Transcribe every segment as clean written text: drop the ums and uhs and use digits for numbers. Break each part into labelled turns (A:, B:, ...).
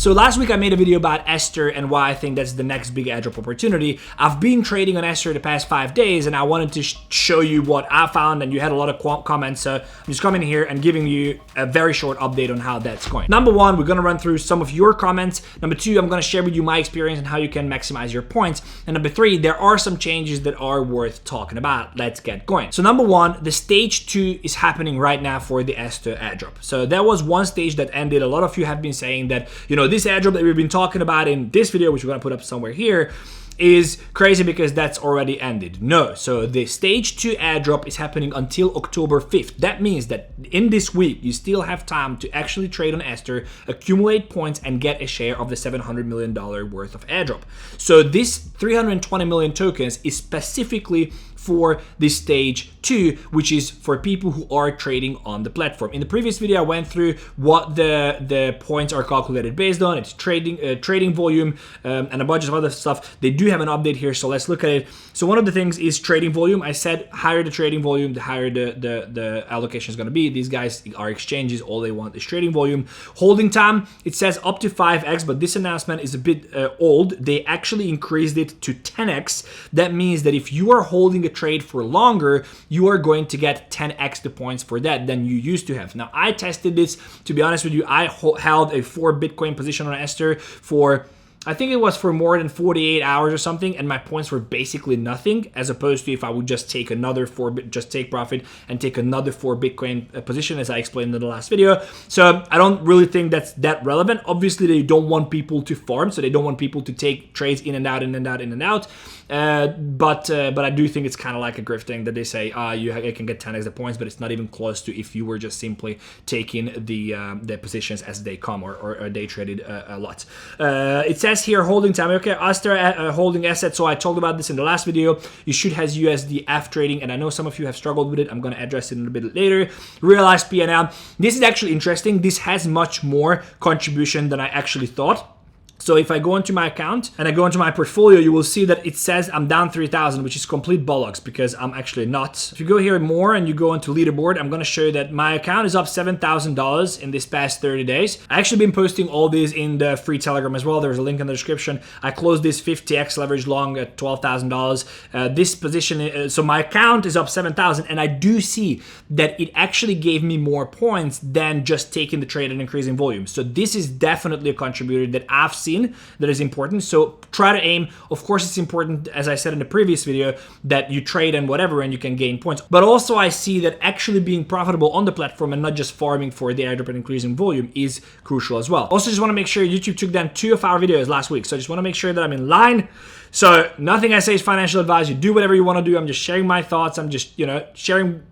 A: So last week I made a video about ASTER and why I think that's the next big airdrop opportunity. I've been trading on ASTER the past 5 days and I wanted to show you what I found, and you had a lot of comments, so I'm just coming here and giving you a very short update on how that's going. Number one, we're going to run through some of your comments. Number two, I'm going to share with you my experience and how you can maximize your points. And number three, there are some changes that are worth talking about. Let's get going. So number one, the stage 2 is happening right now for the ASTER airdrop. So there was one stage that ended. A lot of you have been saying that, you know, this airdrop that we've been talking about in this video, which we're going to put up somewhere here, is crazy because that's already ended. No, so the stage 2 airdrop is happening until October 5th. That means that in this week, you still have time to actually trade on ASTER, accumulate points, and get a share of the $700 million worth of airdrop. So this 320 million tokens is specifically for this stage 2, which is for people who are trading on the platform. In the previous video, I went through what the points are calculated based on. It's trading volume and a bunch of other stuff. They do have an update here, so let's look at it. So one of the things is trading volume. I said higher the trading volume, the higher the allocation is going to be. These guys are exchanges. All they want is trading volume. Holding time, it says up to 5x, but this announcement is a bit old. They actually increased it to 10x. That means that if you are holding a trade for longer, you are going to get 10x the points for that than you used to have. Now, I tested this. To be honest with you, I held a 4 Bitcoin position on ASTER for, I think it was for more than 48 hours or something, and my points were basically nothing, as opposed to if I would just take another just take profit and take another 4 Bitcoin position, as I explained in the last video. So I don't really think that's that relevant. Obviously, they don't want people to farm, so they don't want people to take trades in and out, in and out, in and out. But I do think it's kind of like a grift thing that they say you can get 10x the points, but it's not even close to if you were just simply taking the positions as they come or day traded a lot. It says here holding time. Okay, ASTER holding assets. So I told about this in the last video. You should has USDF trading, and I know some of you have struggled with it. I'm going to address it a little bit later. Realized P&L. This is actually interesting. This has much more contribution than I actually thought. So if I go into my account and I go into my portfolio, you will see that it says I'm down 3,000, which is complete bollocks because I'm actually not. If you go here more and you go into leaderboard, I'm going to show you that my account is up $7,000 in this past 30 days. I actually been posting all these in the free Telegram as well. There's a link in the description. I closed this 50x leverage long at $12,000. This position, so my account is up 7,000, and I do see that it actually gave me more points than just taking the trade and increasing volume. So this is definitely a contributor that I've seen that is important. So try to aim. Of course, it's important, as I said in the previous video, that you trade and whatever and you can gain points. But also I see that actually being profitable on the platform and not just farming for the airdrop and increasing volume is crucial as well. Also, just want to make sure YouTube took down 2 of our videos last week. So I just want to make sure that I'm in line. So nothing I say is financial advice. You do whatever you want to do. I'm just sharing my thoughts. I'm just, you know, sharing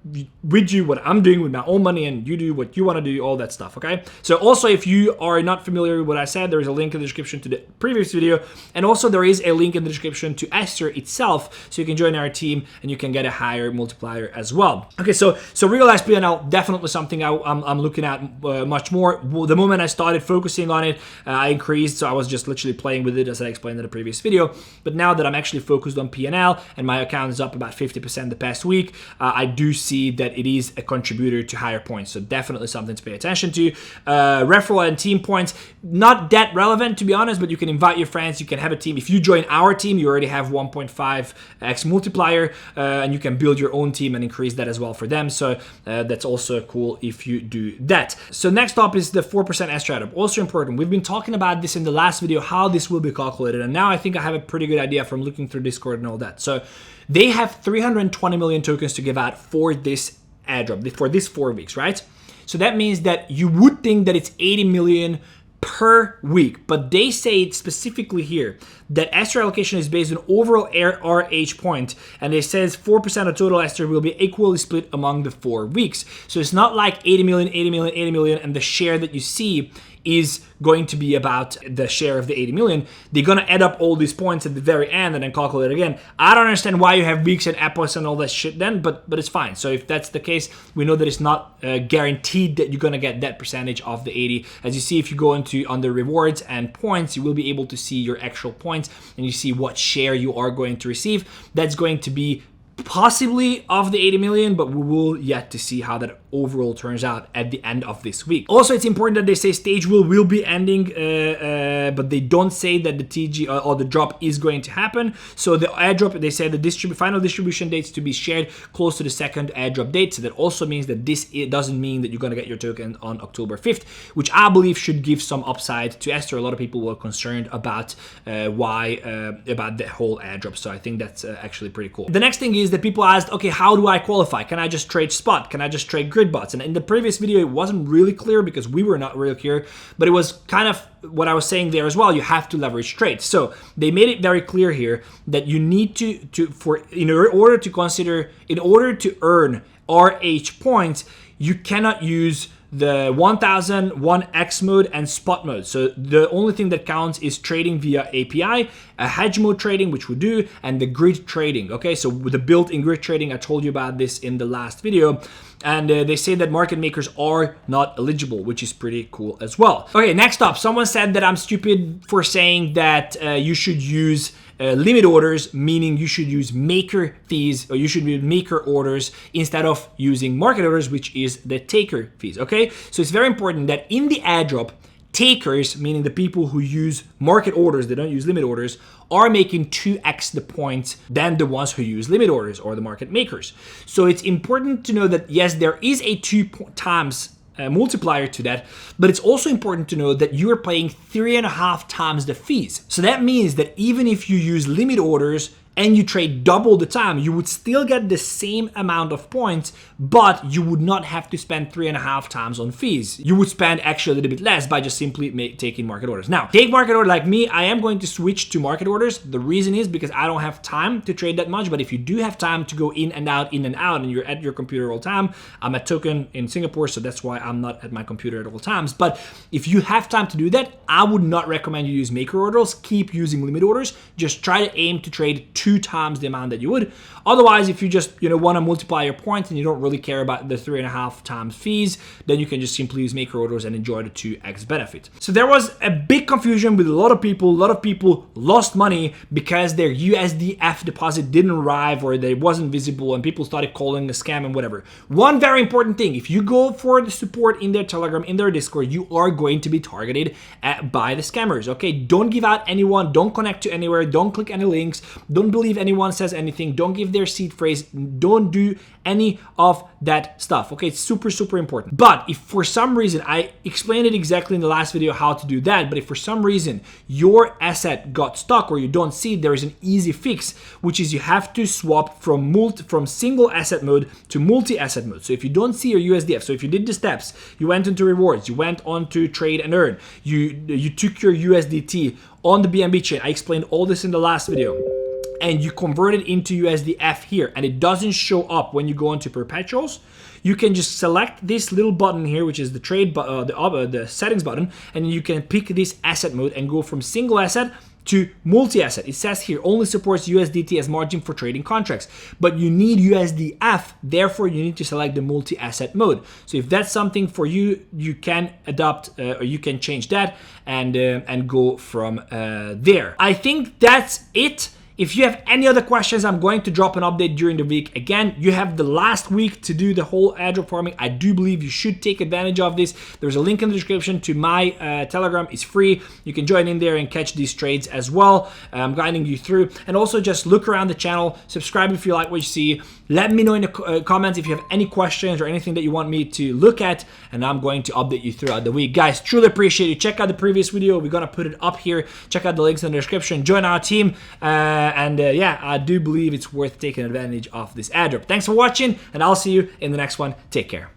A: with you what I'm doing with my own money, and you do what you want to do, all that stuff, okay? So also, if you are not familiar with what I said, there is a link in the description to the previous video. And also there is a link in the description to ASTER itself, so you can join our team and you can get a higher multiplier as well. Okay, so realized P&L, definitely something I'm looking at much more. The moment I started focusing on it, I increased. So I was just literally playing with it, as I explained in the previous video. But now that I'm actually focused on P&L and my account is up about 50% the past week, I do see that it is a contributor to higher points. So definitely something to pay attention to. Referral and team points, not that relevant to be honest, but you can invite your friends, you can have a team. If you join our team, you already have 1.5x multiplier, and you can build your own team and increase that as well for them. So that's also cool if you do that. So next up is the 4% ASTER airdrop. Also important. We've been talking about this in the last video, how this will be calculated. And now I think I have a pretty good idea from looking through Discord and all that. So they have 320 million tokens to give out for this airdrop, for this 4 weeks, right? So that means that you would think that it's 80 million per week, but they say specifically here that ASTER allocation is based on overall RH point, and it says 4% of total ASTER will be equally split among the 4 weeks. So it's not like 80 million, 80 million, 80 million, and the share that you see is going to be about the share of the 80 million. They're going to add up all these points at the very end and then calculate it again. I don't understand why you have weeks and apples and all that shit then, but it's fine. So if that's the case, we know that it's not guaranteed that you're going to get that percentage of the 80. As you see, if you go into under rewards and points, you will be able to see your actual points and you see what share you are going to receive. That's going to be possibly of the 80 million, but we will yet to see how that overall turns out at the end of this week. Also, it's important that they say stage will be ending, but they don't say that the TG or the drop is going to happen. So the airdrop, they said the final distribution dates to be shared close to the second airdrop date. So that also means that it doesn't mean that you're going to get your token on October 5th, which I believe should give some upside to ASTER. A lot of people were concerned about about the whole airdrop. So I think that's actually pretty cool. The next thing is that people asked, okay, how do I qualify? Can I just trade spot? Can I just trade grid bots? And in the previous video, it wasn't really clear because we were not really clear, but it was kind of what I was saying there as well. You have to leverage trades. So they made it very clear here that you need in order to earn RH points, you cannot use the 1001X mode and spot mode. So the only thing that counts is trading via API, a hedge mode trading, which we do, and the grid trading. Okay, so with the built-in grid trading, I told you about this in the last video. And they say that market makers are not eligible, which is pretty cool as well. Okay, next up, someone said that I'm stupid for saying that you should use limit orders, meaning you should use maker fees, or you should use maker orders instead of using market orders, which is the taker fees. Okay, so it's very important that in the airdrop, takers, meaning the people who use market orders, they don't use limit orders, are making 2x the points than the ones who use limit orders or the market makers. So it's important to know that yes, there is a 2 times multiplier to that, but it's also important to know that you are paying 3.5 times the fees. So that means that even if you use limit orders and you trade double the time, you would still get the same amount of points, but you would not have to spend 3.5 times on fees. You would spend actually a little bit less by just simply taking market orders. Now, take market order like me, I am going to switch to market orders. The reason is because I don't have time to trade that much, but if you do have time to go in and out, and you're at your computer all the time, I'm at token in Singapore, so that's why I'm not at my computer at all times. But if you have time to do that, I would not recommend you use maker orders. Keep using limit orders. Just try to aim to trade 2 times the amount that you would. Otherwise, if you just want to multiply your points and you don't really care about the 3.5 times fees, then you can just simply use maker orders and enjoy the 2x benefit. So there was a big confusion with a lot of people. A lot of people lost money because their USDF deposit didn't arrive or they wasn't visible, and people started calling a scam and whatever. One very important thing: if you go for the support in their Telegram, in their Discord, you are going to be targeted by the scammers. Okay, don't give out anyone. Don't connect to anywhere. Don't click any links. Don't believe anyone says anything. Don't give their seed phrase. Don't do any of that stuff. Okay, it's super, super important. But if for some reason, I explained it exactly in the last video how to do that, but if for some reason your asset got stuck or you don't see it, there is an easy fix, which is you have to swap from single asset mode to multi-asset mode. So if you don't see your USDF, so if you did the steps, you went into rewards, you went on to trade and earn, you took your USDT on the BNB chain. I explained all this in the last video. And you convert it into USDF here, and it doesn't show up when you go into perpetuals. You can just select this little button here, which is the trade, the settings button, and you can pick this asset mode and go from single asset to multi-asset. It says here only supports USDT as margin for trading contracts, but you need USDF, therefore you need to select the multi-asset mode. So if that's something for you, you can adopt or you can change that and go from there. I think that's it. If you have any other questions, I'm going to drop an update during the week. Again, you have the last week to do the whole airdrop farming. I do believe you should take advantage of this. There's a link in the description to my Telegram. It's free. You can join in there and catch these trades as well. I'm guiding you through. And also just look around the channel. Subscribe if you like what you see. Let me know in the comments if you have any questions or anything that you want me to look at, and I'm going to update you throughout the week. Guys, truly appreciate you. Check out the previous video. We're going to put it up here. Check out the links in the description. Join our team. Yeah, I do believe it's worth taking advantage of this airdrop. Thanks for watching, and I'll see you in the next one. Take care.